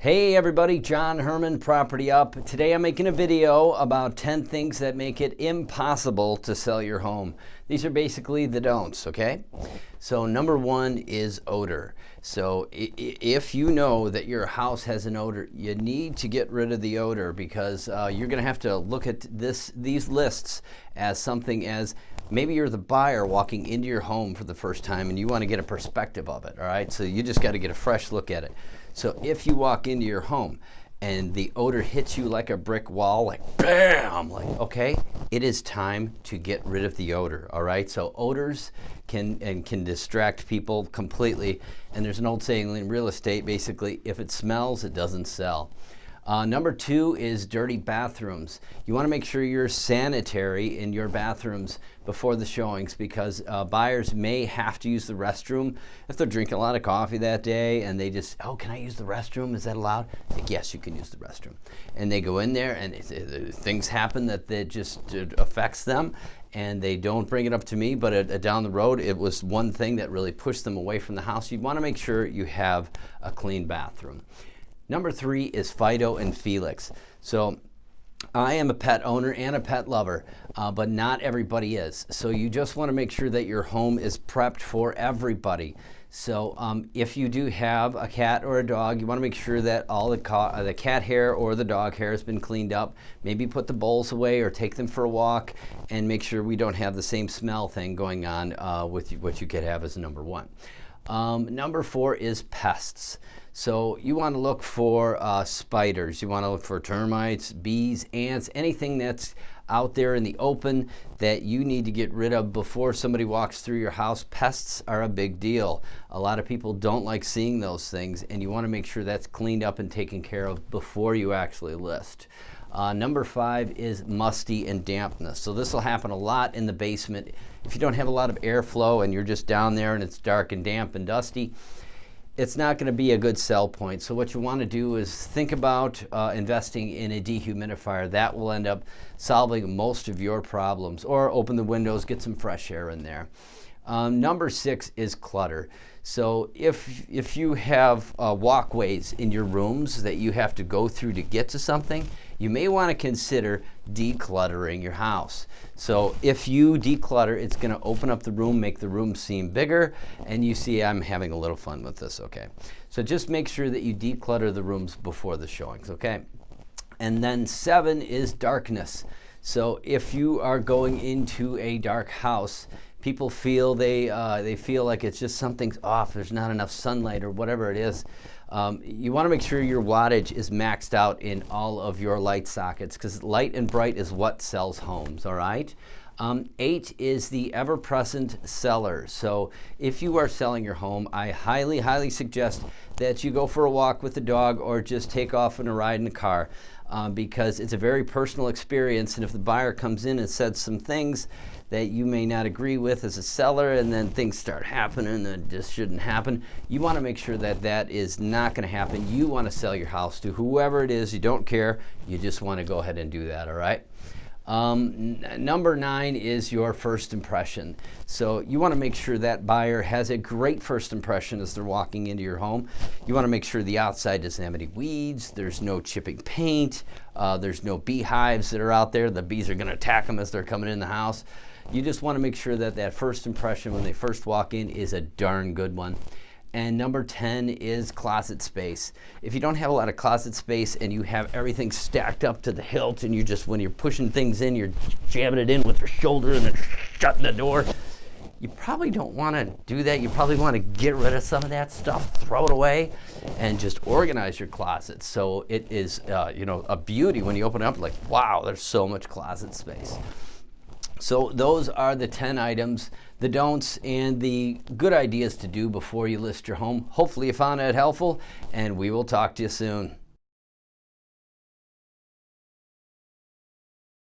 Hey everybody, John Herman, Property Up. Today I'm making a video about 10 things that make it impossible to sell your home. These are basically the don'ts, okay? So number one is odor. So if you know that your house has an odor, you need to get rid of the odor because you're gonna have to look at these lists as something as maybe you're the buyer walking into your home for the first time and you want to get a perspective of it, all right? So you just got to get a fresh look at it. So if you walk into your home and the odor hits you like a brick wall, like bam, like okay, it is time to get rid of the odor, all right? So odors can distract people completely. And there's an old saying in real estate, basically, if it smells, it doesn't sell. Number two is dirty bathrooms. You want to make sure you're sanitary in your bathrooms before the showings because buyers may have to use the restroom if they're drinking a lot of coffee that day and they just, oh, can I use the restroom? Is that allowed? Like, yes, you can use the restroom. And they go in there and things happen that just affects them and they don't bring it up to me, but down the road, it was one thing that really pushed them away from the house. You want to make sure you have a clean bathroom. Number three is Fido and Felix. So I am a pet owner and a pet lover, but not everybody is. So you just want to make sure that your home is prepped for everybody. So if you do have a cat or a dog, you want to make sure that all the cat hair or the dog hair has been cleaned up. Maybe put the bowls away or take them for a walk and make sure we don't have the same smell thing going on with what you could have as number one. Number four is pests. So you want to look for spiders, you want to look for termites, bees, ants, anything that's out there in the open that you need to get rid of before somebody walks through your house. Pests are a big deal. A lot of people don't like seeing those things and you want to make sure that's cleaned up and taken care of before you actually list. Number five is musty and dampness. So this will happen a lot in the basement. If you don't have a lot of airflow and you're just down there and it's dark and damp and dusty, it's not going to be a good sell point. So what you want to do is think about investing in a dehumidifier. That will end up solving most of your problems. Or open the windows, get some fresh air in there. Number six is clutter. So if you have walkways in your rooms that you have to go through to get to something, you may want to consider decluttering your house. So if you declutter, it's going to open up the room, make the room seem bigger, and you see I'm having a little fun with this, okay? So just make sure that you declutter the rooms before the showings, okay? And then seven is darkness. So if you are going into a dark house, people feel they feel like it's just something's off, there's not enough sunlight or whatever it is. You want to make sure your wattage is maxed out in all of your light sockets because light and bright is what sells homes, all right? 8 is the ever-present seller. So if you are selling your home, I highly, highly suggest that you go for a walk with the dog or just take off on a ride in the car because it's a very personal experience. And if the buyer comes in and says some things that you may not agree with as a seller and then things start happening that just shouldn't happen, you want to make sure that that is not going to happen. You want to sell your house to whoever it is. You don't care. You just want to go ahead and do that, all right? Number 9 is your first impression. So you want to make sure that buyer has a great first impression as they're walking into your home. You want to make sure the outside doesn't have any weeds, there's no chipping paint, there's no beehives that are out there. The bees are going to attack them as they're coming in the house. You just want to make sure that that first impression when they first walk in is a darn good one. And number 10 is closet space. If you don't have a lot of closet space and you have everything stacked up to the hilt and you just, when you're pushing things in, you're jamming it in with your shoulder and then shutting the door, you probably don't want to do that. You probably want to get rid of some of that stuff, throw it away, and just organize your closet. So it is, you know, a beauty when you open it up, like, wow, there's so much closet space. So those are the 10 items, the don'ts, and the good ideas to do before you list your home. Hopefully you found that helpful, and we will talk to you soon.